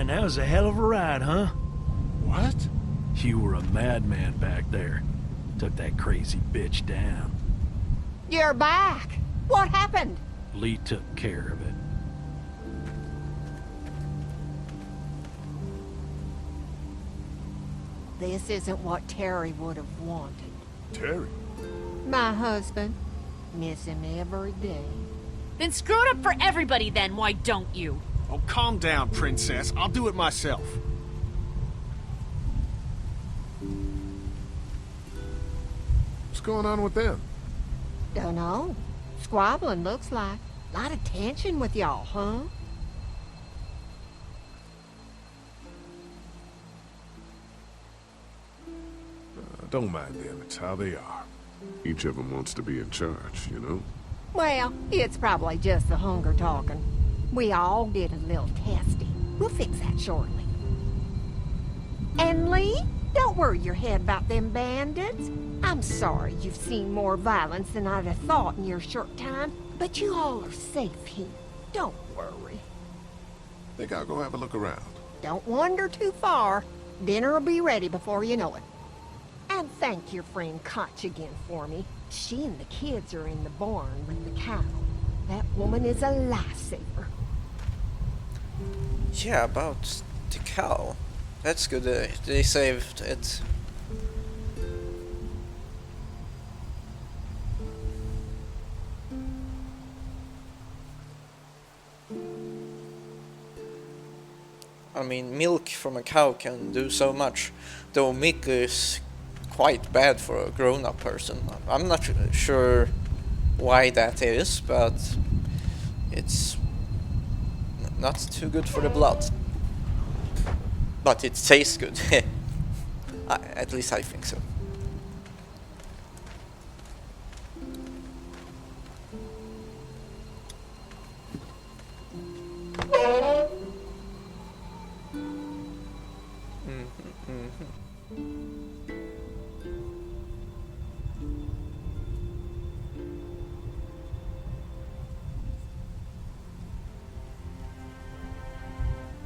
Man, that was a hell of a ride, huh? What? You were a madman back there. Took that crazy bitch down. You're back. What happened? Lee took care of it. This isn't what Terry would have wanted. Terry? My husband. Miss him every day. Then screw it up for everybody then, why don't you? Oh, calm down, princess. I'll do it myself. What's going on with them? Dunno. Squabbling, looks like. Lot of tension with y'all, huh? Don't mind them, it's how they are. Each of them wants to be in charge, you know? Well, it's probably just the hunger talking. We all get a little testy. We'll fix that shortly. And Lee, don't worry your head about them bandits. I'm sorry you've seen more violence than I'd have thought in your short time, but you all are safe here. Don't worry. Think I'll go have a look around. Don't wander too far. Dinner'll be ready before you know it. And thank your friend Koch again for me. She and the kids are in the barn with the cow. That woman is a lifesaver. Yeah, about the cow. That's good. They saved it. I mean, milk from a cow can do so much, though milk is quite bad for a grown-up person. I'm not sure why that is, but it's not too good for the blood. But it tastes good. At least I think so.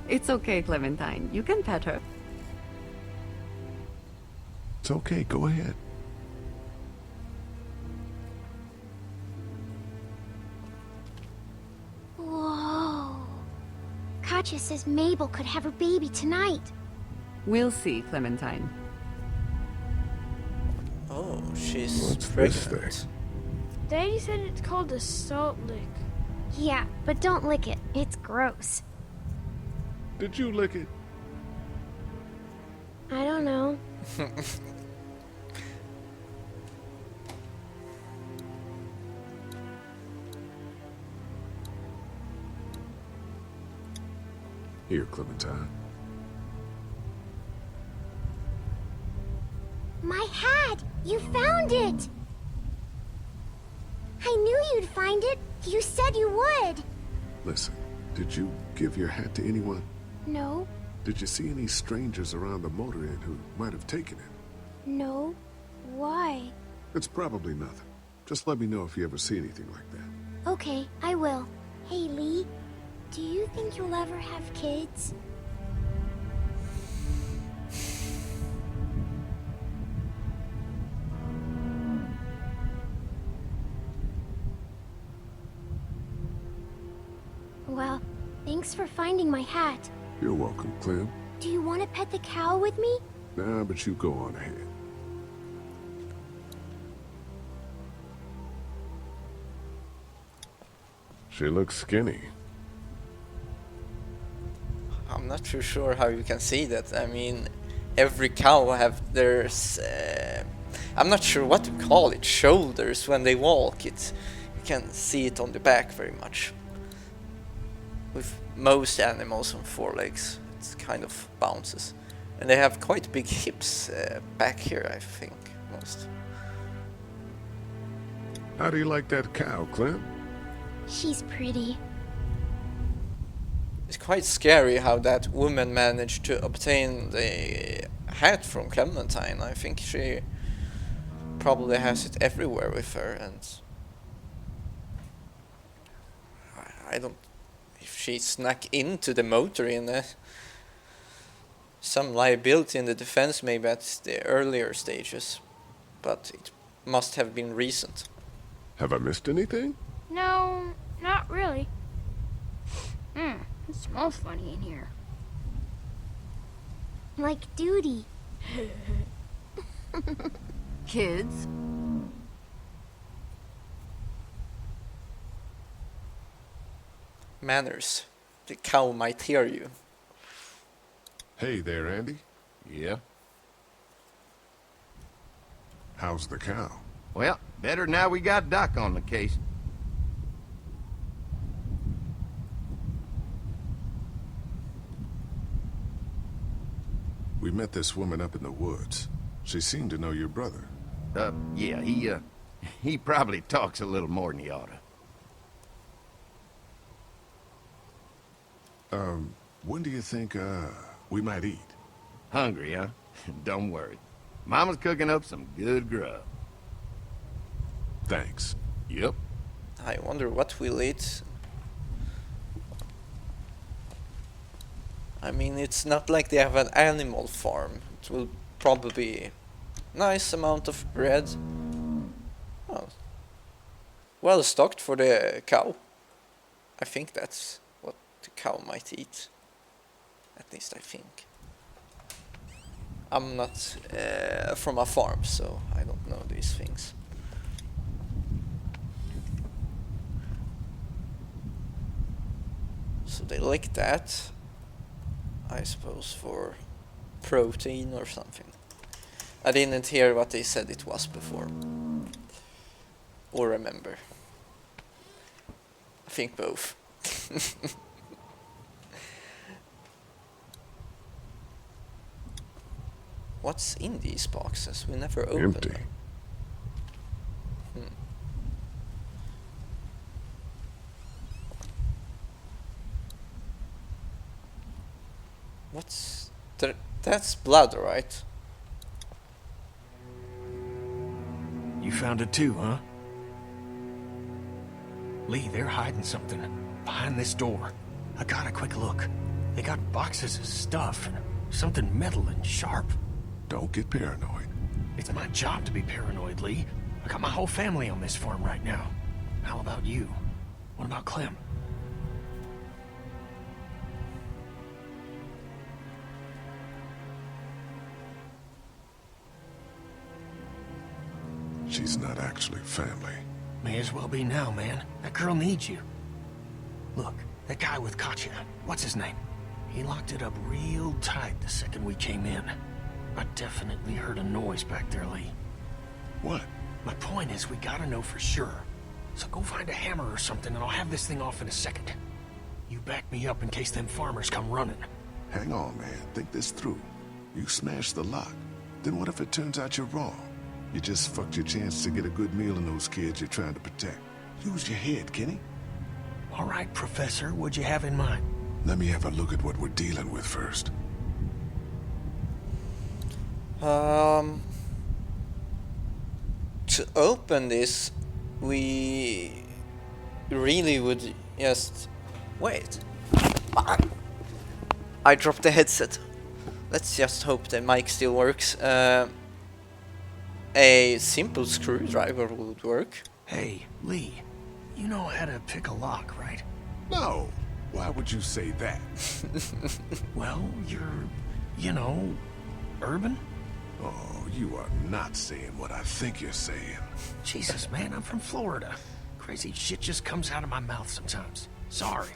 It's okay, Clementine. You can pet her. It's okay, go ahead. Whoa. Katja says Mabel could have her baby tonight. We'll see, Clementine. Oh, she's What's this pregnant. thing? Daddy said it's called a salt lick. Yeah, but don't lick it. It's gross. Did you lick it? I don't know. Here, Clementine. My hat! You found it! I knew you'd find it. You said you would. Listen, did you give your hat to anyone? No, Did you see any strangers around the motor inn who might have taken it? no. Why? It's probably nothing. Just let me know if you ever see anything like that. Okay, I will. Hey, Lee. Do you think you'll ever have kids? Well, thanks for finding my hat. You're welcome, Clem. Do you want to pet the cow with me? Nah, but you go on ahead. She looks skinny. I'm not too sure how you can see that. I mean, every cow have their... I'm not sure what to call it. Shoulders when they walk. You can see it on the back very much. With most animals on four legs, it kind of bounces. And they have quite big hips back here, I think, most. How do you like that cow, Clem? She's pretty. It's quite scary how that woman managed to obtain the hat from Clementine. I think she probably has it everywhere with her, and I don't... If she snuck into the motor in some liability in the defense maybe at the earlier stages, but it must have been recent. Have I missed anything? No, not really. It smells funny in here. Like duty. Kids, Manners. The cow might hear you. Hey there, Andy. Yeah? How's the cow? Well, better now we got Doc on the case. We met this woman up in the woods. She seemed to know your brother. Yeah, he probably talks a little more than he oughta. When do you think, we might eat? Hungry, huh? Don't worry. Mama's cooking up some good grub. Thanks. Yep. I wonder what we'll eat. I mean, it's not like they have an animal farm. It will probably be a nice amount of bread. Oh. Well stocked for the cow. I think that's what the cow might eat. At least I think. I'm not from a farm, so I don't know these things. So they like that, I suppose, for protein or something. I didn't hear what they said it was before. Or remember. I think both. What's in these boxes? We never opened Empty. them. What's... That's blood, right? You found it too, huh? Lee, they're hiding something behind this door. I got a quick look. They got boxes of stuff and something metal and sharp. Don't get paranoid. It's my job to be paranoid, Lee. I got my whole family on this farm right now. How about you? What about Clem? She's not actually family. May as well be now, man. That girl needs you. Look, that guy with Katya, what's his name? He locked it up real tight the second we came in. I definitely heard a noise back there, Lee. What? My point is, we gotta know for sure. So go find a hammer or something and I'll have this thing off in a second. You back me up in case them farmers come running. Hang on, man. Think this through. You smashed the lock. Then what if it turns out you're wrong? You just fucked your chance to get a good meal in those kids you're trying to protect. Use your head, Kenny. All right, Professor, what'd you have in mind? Let me have a look at what we're dealing with first. To open this, we really would just... Wait. I dropped the headset. Let's just hope the mic still works. A simple screwdriver would work. Hey, Lee, you know how to pick a lock, right? No. Why would you say that? Well, you're, you know, urban? Oh, you are not saying what I think you're saying. Jesus, man, I'm from Florida. Crazy shit just comes out of my mouth sometimes. Sorry.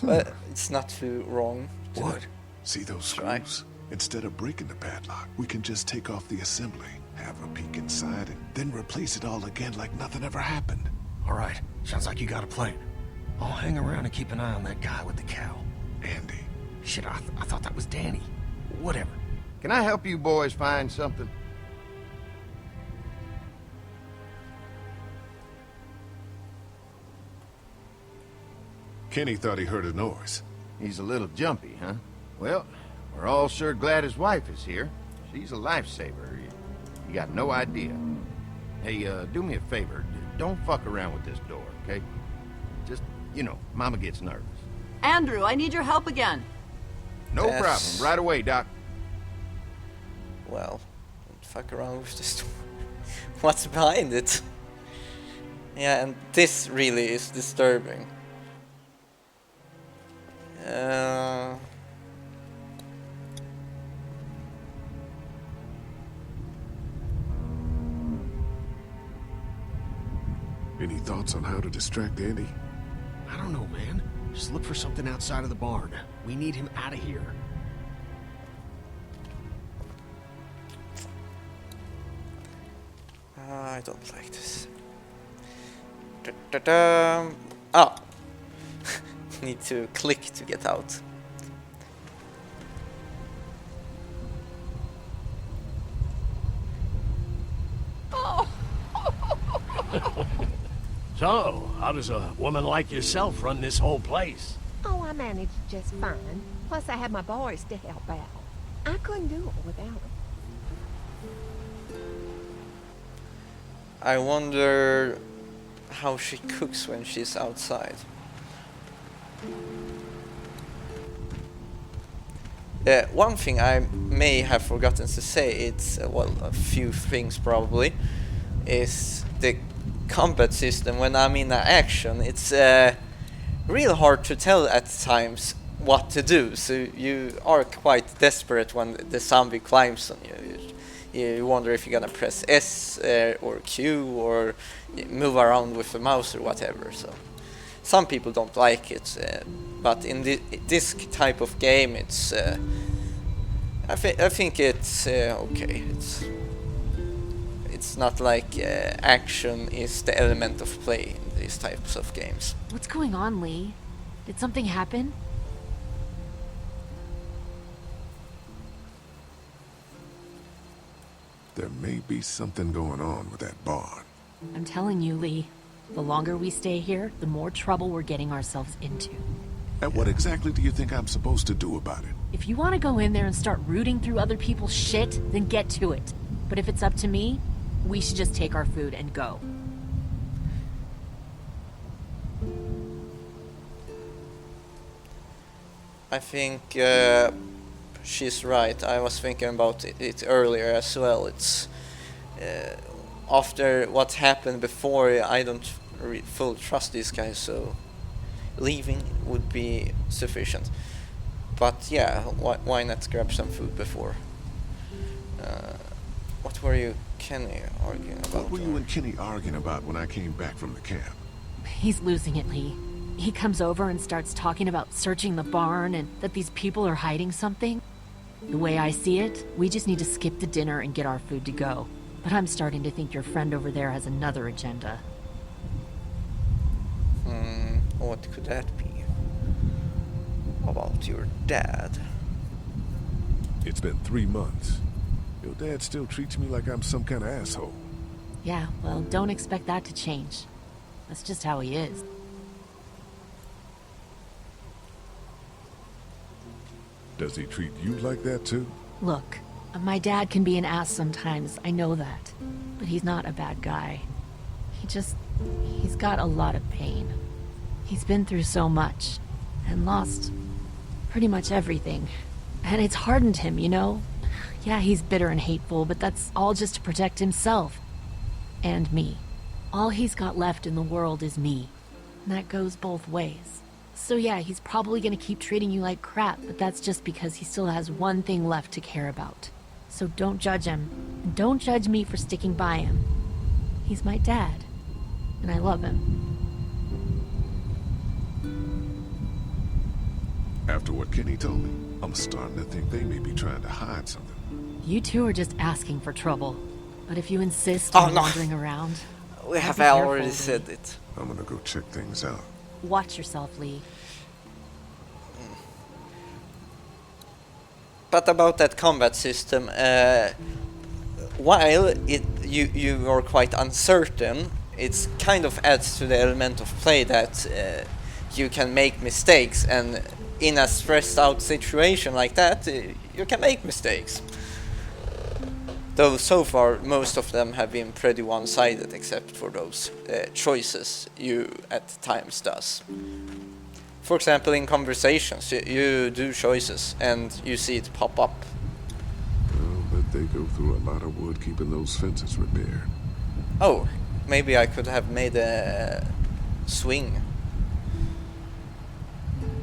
But it's not too wrong. What? See those Try. screws? Instead of breaking the padlock, we can just take off the assembly, have a peek inside, and then replace it all again like nothing ever happened. All right, sounds like you got a plan. I'll hang around and keep an eye on that guy with the cow. Andy. Shit, I thought that was Danny. Whatever. Can I help you boys find something? Kenny thought he heard a noise. He's a little jumpy, huh? Well, we're all sure glad his wife is here. She's a lifesaver. You got no idea. Hey, do me a favor. Don't fuck around with this door, okay? Just, you know, Mama gets nervous. Andrew, I need your help again. No problem. Right away, Doc. Well, don't fuck around with the story. What's behind it? Yeah, and this really is disturbing. Any thoughts on how to distract Andy? I don't know, man. Just look for something outside of the barn. We need him out of here. I don't like this. Da-da-da. Oh. Need to click to get out. So, how does a woman like yourself run this whole place? Oh, I managed just fine. Plus, I had my boys to help out. I couldn't do it without them. I wonder how she cooks when she's outside. One thing I may have forgotten to say, it's, well, a few things probably, is the combat system. When I'm in action, it's real hard to tell at times what to do, so you are quite desperate when the zombie climbs on you. You wonder if you're gonna press S or Q or move around with the mouse or whatever. So some people don't like it, but in this type of game, it's I think it's okay. It's not like action is the element of play in these types of games. What's going on, Lee? Did something happen? There may be something going on with that barn. I'm telling you, Lee. The longer we stay here, the more trouble we're getting ourselves into. And what exactly do you think I'm supposed to do about it? If you want to go in there and start rooting through other people's shit, then get to it. But if it's up to me, we should just take our food and go. I think she's right. I was thinking about it earlier as well. It's after what happened before, I don't full trust these guys, so leaving would be sufficient. But yeah, why not grab some food before? What were you, Kenny, arguing about? What were you and Kenny arguing about when I came back from the camp? He's losing it, Lee. He comes over and starts talking about searching the barn and that these people are hiding something. The way I see it, we just need to skip the dinner and get our food to go. But I'm starting to think your friend over there has another agenda. What could that be? About your dad? It's been 3 months. Your dad still treats me like I'm some kind of asshole. Yeah, well, don't expect that to change. That's just how he is. Does he treat you like that too? Look, my dad can be an ass sometimes, I know that. But he's not a bad guy. He's got a lot of pain. He's been through so much, and lost pretty much everything. And it's hardened him, you know? Yeah, he's bitter and hateful, but that's all just to protect himself. And me. All he's got left in the world is me. And that goes both ways. So yeah, he's probably gonna keep treating you like crap, but that's just because he still has one thing left to care about. So don't judge him. And don't judge me for sticking by him. He's my dad. And I love him. After what Kenny told me, I'm starting to think they may be trying to hide something. You two are just asking for trouble. But if you insist on wandering around... We have be careful, already Lee. said it. I'm gonna go check things out. Watch yourself, Lee. But about that combat system, while you are quite uncertain, it kind of adds to the element of play that you can make mistakes, and in a stressed out situation like that, you can make mistakes. Though so far most of them have been pretty one-sided, except for those choices you at times does. For example, in conversations, you do choices and you see it pop up. Well, but they go through a lot of wood keeping those fences repaired. Oh, maybe I could have made a swing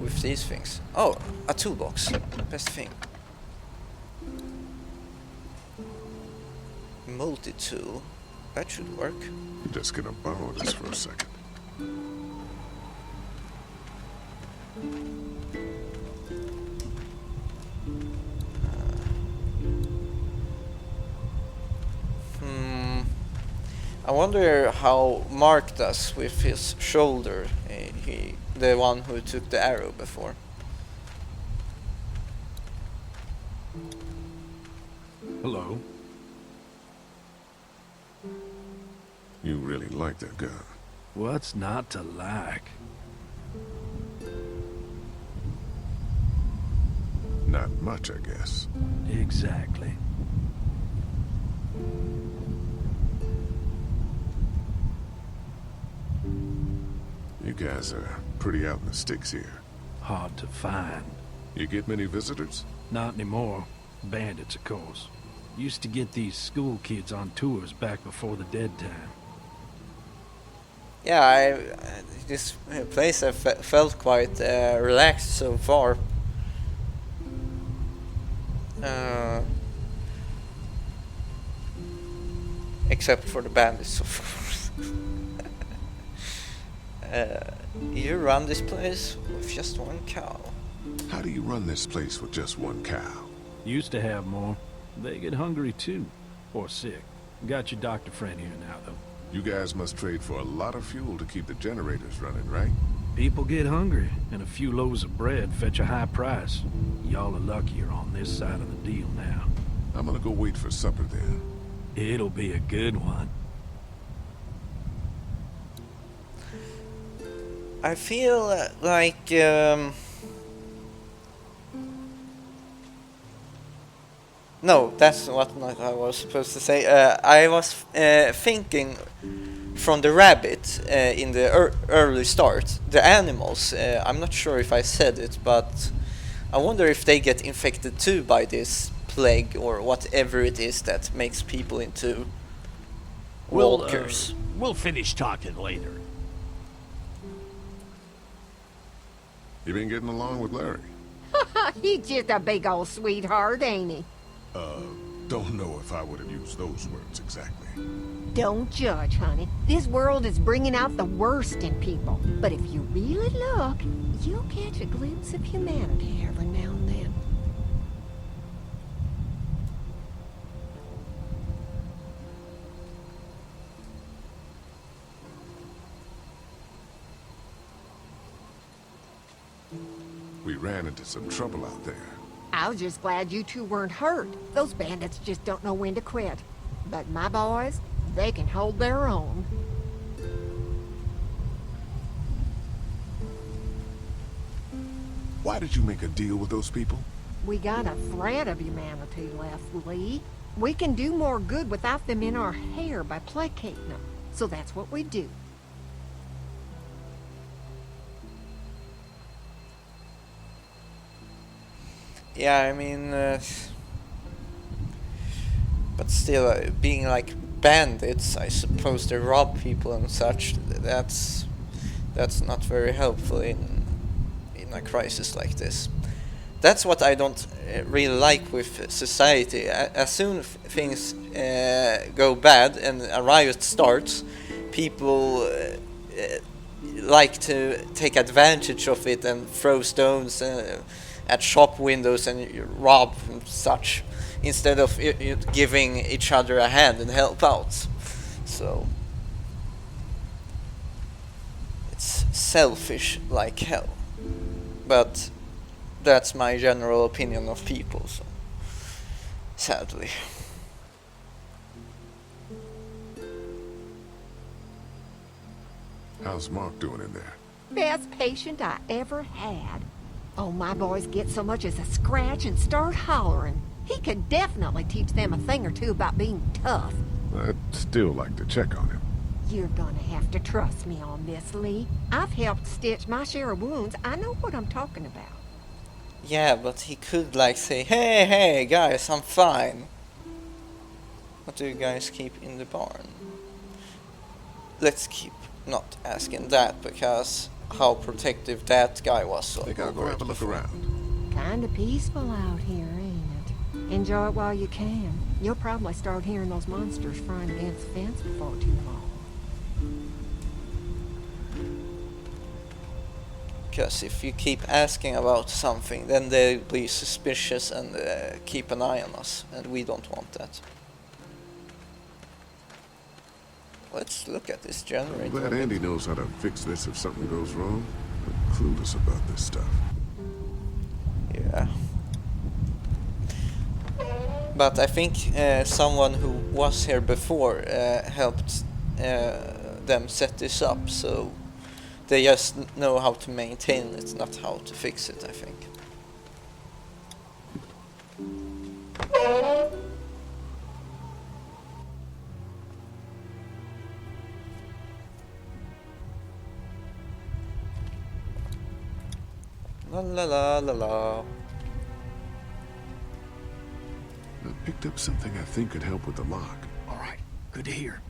with these things. Oh, a toolbox. Best thing. Multi-tool. That should work. I'm just gonna borrow this for a second. I wonder how Mark does with his shoulder. The one who took the arrow before. Hello. You really like that gun. What's not to like? Not much, I guess. Exactly. You guys are pretty out in the sticks here. Hard to find. You get many visitors? Not anymore. Bandits, of course. Used to get these school kids on tours back before the dead time. Yeah, this place I felt quite relaxed so far. Except for the bandits, of course. You run this place with just one cow. How do you run this place with just one cow? Used to have more. They get hungry too. Or sick. Got your doctor friend here now, though. You guys must trade for a lot of fuel to keep the generators running, right? People get hungry, and a few loaves of bread fetch a high price. Y'all are luckier on this side of the deal now. I'm gonna go wait for supper then. It'll be a good one. I feel like no, that's what I was supposed to say. I was thinking from the rabbit in the early start, the animals. I'm not sure if I said it, but I wonder if they get infected too by this plague or whatever it is that makes people into walkers. We'll finish talking later. You been getting along with Larry? He's just a big old sweetheart, ain't he? Don't know if I would have used those words exactly. Don't judge, honey. This world is bringing out the worst in people. But if you really look, you'll catch a glimpse of humanity every now and then. We ran into some trouble out there. I was just glad you two weren't hurt. Those bandits just don't know when to quit. But my boys, they can hold their own. Why did you make a deal with those people? We got a thread of humanity left, Lee. We can do more good without them in our hair by placating them. So that's what we do. Yeah, I mean, but still, being like bandits, I suppose they rob people and such. That's not very helpful in a crisis like this. That's what I don't really like with society. As soon as things go bad and a riot starts, people like to take advantage of it and throw stones at shop windows and rob and such, instead of giving each other a hand and help out. So it's selfish like hell. But that's my general opinion of people, so sadly. How's Mark doing in there? Best patient I ever had. Oh, my boys get so much as a scratch and start hollering. He could definitely teach them a thing or two about being tough. I'd still like to check on him. You're gonna have to trust me on this, Lee. I've helped stitch my share of wounds. I know what I'm talking about. Yeah, but he could like say, hey guys, I'm fine. What do you guys keep in the barn? Let's keep not asking that, because how protective that guy was I think I'll go over have it a look before. around. Kinda peaceful out here, ain't it? Enjoy it while you can. You'll probably start hearing those monsters frying against the fence before too long. Because if you keep asking about something, then they'll be suspicious and keep an eye on us, and we don't want that. Let's look at this generator. I'm glad Andy knows how to fix this if something goes wrong. I'm clueless about this stuff. Yeah. But I think someone who was here before helped them set this up, so they just know how to maintain it, not how to fix it, I think. La la la la la. I picked up something I think could help with the lock. All right, good to hear.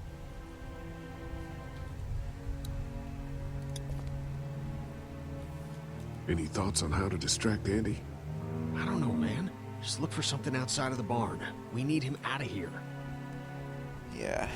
Any thoughts on how to distract Andy? I don't know, man. Just look for something outside of the barn. We need him out of here. Yeah.